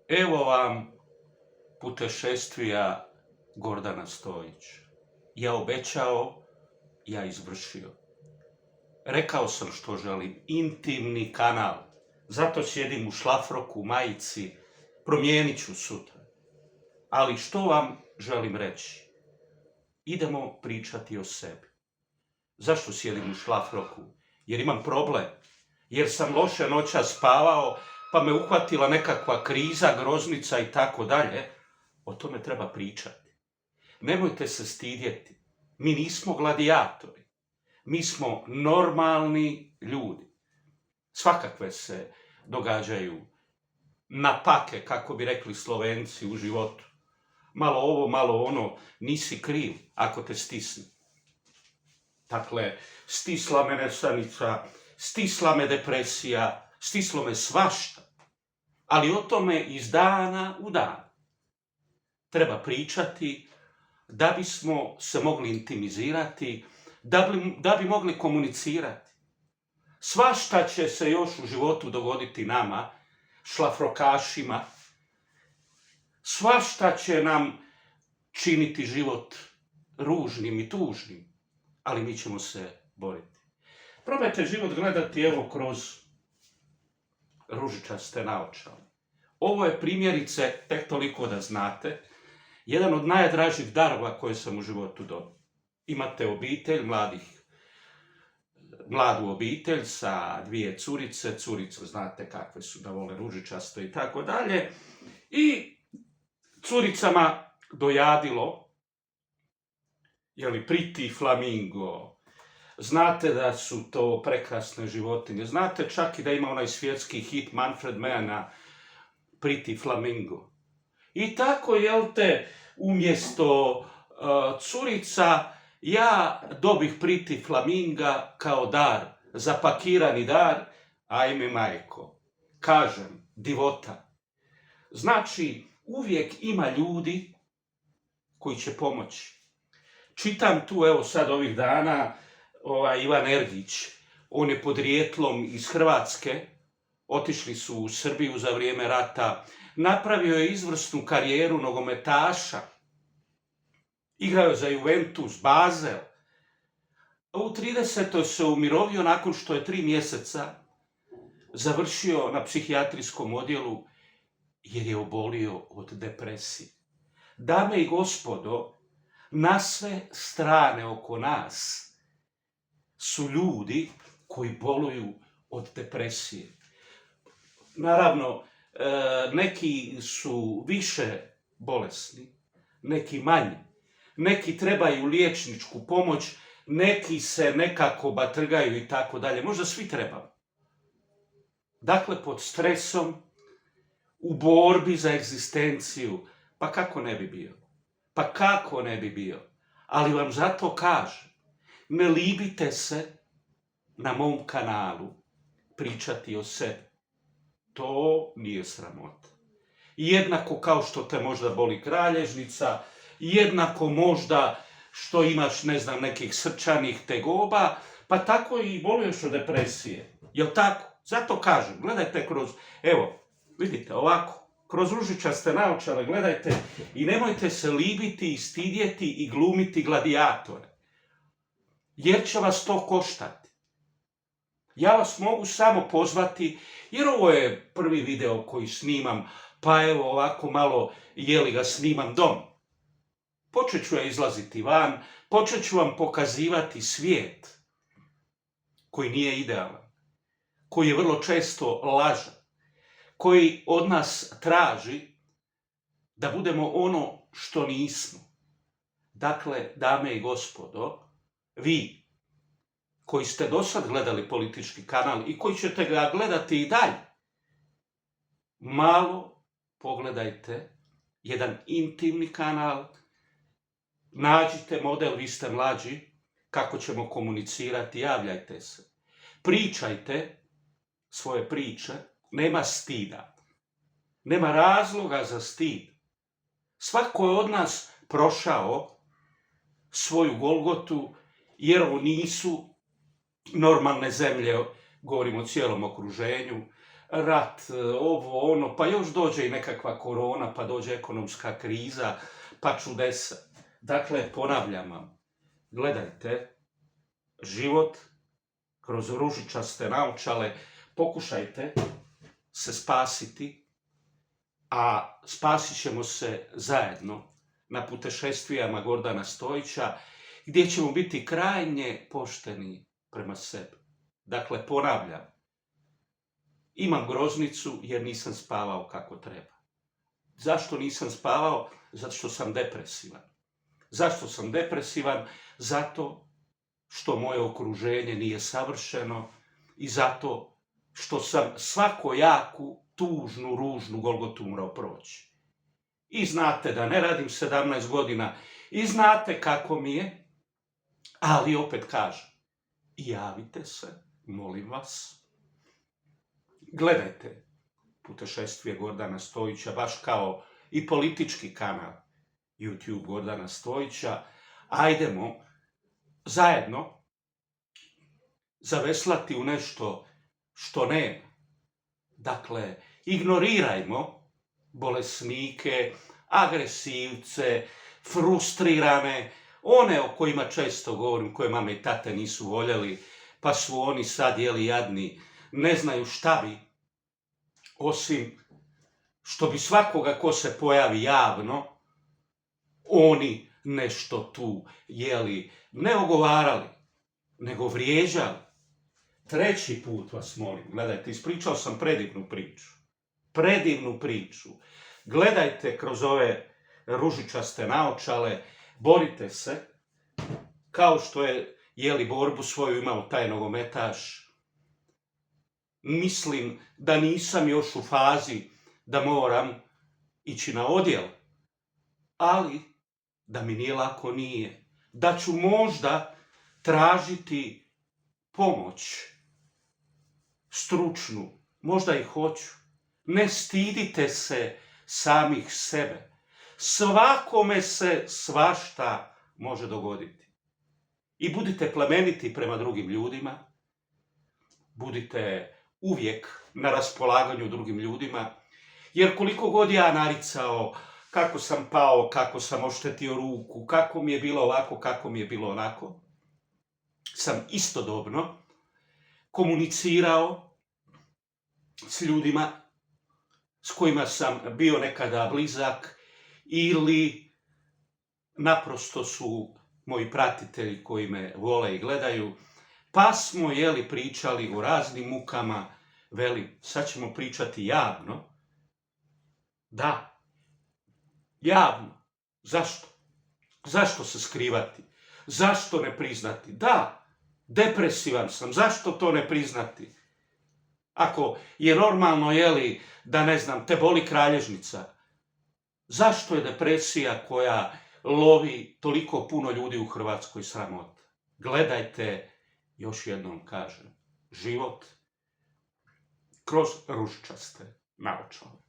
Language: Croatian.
Evo vam putešestvija Gordana Stojića. Ja obećao, ja izvršio. Rekao sam što želim, intimni kanal. Zato sjedim u šlafroku, majici, promijenit ću sutra. Ali što vam želim reći? Idemo pričati o sebi. Zašto sjedim u šlafroku? Jer imam problem. Jer sam loše noćas spavao, pa me uhvatila nekakva kriza, groznica i tako dalje. O tome treba pričati. Nemojte se stidjeti. Mi nismo gladijatori. Mi smo normalni ljudi. Svakakve se događaju napake, kako bi rekli Slovenci, u životu. Malo ovo, malo ono, nisi kriv ako te stisne. Dakle, stisla me nesanica, stisla me depresija, stislo me svašta. Ali o tome iz dana u dan treba pričati da bismo se mogli intimizirati, da bi mogli komunicirati. Svašta će se još u životu dogoditi nama, šlafrokašima. Svašta će nam činiti život ružnim i tužnim, ali mi ćemo se boriti. Probajte život gledati evo kroz ružičaste naočale. Ovo je primjerice, tek toliko da znate, jedan od najdražih darova koje sam u životu dobio. Imate obitelj, mladu obitelj sa dvije curice, curice znate kakve su, da vole ružičasto i tako dalje, i curicama dojadilo, Pretty Flamingo, znate da su to prekrasne životinje, znate čak i da ima onaj svjetski hit Manfred Manna, Pretty Flamingo. I tako, umjesto curica, ja dobih Pretty Flaminga kao dar, zapakirani dar, ajme majko, kažem, divota. Znači, uvijek ima ljudi koji će pomoći. Čitam tu, evo sad ovih dana, Ivan Ergić, on je podrijetlom iz Hrvatske, otišli su u Srbiju za vrijeme rata, napravio je izvrsnu karijeru nogometaša, igrao je za Juventus, Basel. U 30. se umirovio nakon što je 3 mjeseca završio na psihijatrijskom odjelu jer je obolio od depresije. Dame i gospodo, na sve strane oko nas su ljudi koji boluju od depresije. Naravno, neki su više bolesni, neki manje. Neki trebaju liječničku pomoć, neki se nekako batrgaju i tako dalje. Možda svi trebamo. Dakle, pod stresom, u borbi za egzistenciju, pa kako ne bi bio? Pa kako ne bi bio? Ali vam zato kažem, ne libite se na mom kanalu pričati o sebi. To nije sramota. Jednako kao što te možda boli kralježnica, jednako možda što imaš, nekih srčanih tegoba, pa tako i boluješ od depresije. Jel tako? Zato kažem, gledajte vidite ovako, kroz ružičaste naočale gledajte i nemojte se libiti i stidjeti i glumiti gladijatore. Jer će vas to koštati. Ja vas mogu samo pozvati, jer ovo je prvi video koji snimam, pa evo ovako malo ga snimam dom. Počet ću ja izlaziti van, počet ću vam pokazivati svijet koji nije idealan, koji je vrlo često lažan, koji od nas traži da budemo ono što nismo. Dakle, dame i gospodo, vi koji ste do sad gledali politički kanal i koji ćete ga gledati i dalje, malo pogledajte jedan intimni kanal, nađite model, vi ste mlađi, kako ćemo komunicirati, javljajte se. Pričajte svoje priče, nema stida, nema razloga za stid. Svako je od nas prošao svoju Golgotu, jer ovo nisu normalne zemlje, govorimo o cijelom okruženju, rat, ovo, ono, pa još dođe i nekakva korona, pa dođe ekonomska kriza, pa čudesa. Dakle, ponavljam vam, gledajte život kroz ružičaste naočale, pokušajte se spasiti, a spasit ćemo se zajedno na putešestvijama Gordana Stojića, gdje ćemo biti krajnje pošteni prema sebi. Dakle, ponavljam, imam groznicu jer nisam spavao kako treba. Zašto nisam spavao? Zato što sam depresivan. Zašto sam depresivan? Zato što moje okruženje nije savršeno i zato što sam svakojaku, tužnu, ružnu golgotu morao proći. I znate da ne radim 17 godina i znate kako mi je, ali opet kažem, javite se, molim vas. Gledajte putešestvije Gordana Stojića, baš kao i politički kanal YouTube Gordana Stojića. Ajdemo zajedno zaveslati u nešto što nema. Dakle, ignorirajmo bolesnike, agresivce, frustrirane, one o kojima često govorim, koje mame i tate nisu voljeli, pa su oni sad jadni, ne znaju šta bi, osim što bi svakoga ko se pojavi javno, oni nešto tu ne ogovarali, nego vrijeđali. Treći put vas molim, gledajte, ispričao sam predivnu priču. Gledajte kroz ove ružičaste naočale, borite se, kao što je borbu svoju imao taj nogometaš. Mislim da nisam još u fazi da moram ići na odjel, ali da mi nije lako nije. Da ću možda tražiti pomoć stručnu, možda i hoću. Ne stidite se samih sebe. Svakome se svašta može dogoditi. I budite plemeniti prema drugim ljudima. Budite uvijek na raspolaganju drugim ljudima. Jer koliko god ja naricao kako sam pao, kako sam oštetio ruku, kako mi je bilo ovako, kako mi je bilo onako, sam istodobno komunicirao s ljudima s kojima sam bio nekada blizak ili naprosto su moji pratitelji koji me vole i gledaju, pa smo pričali o raznim mukama, velim, sad ćemo pričati javno. Da, javno. Zašto? Zašto se skrivati? Zašto ne priznati? Da, depresivan sam, zašto to ne priznati? Ako je normalno, da ne znam, te boli kralježnica, zašto je depresija koja lovi toliko puno ljudi u Hrvatskoj sramota? Gledajte, još jednom kažem, život kroz ružičaste naočale.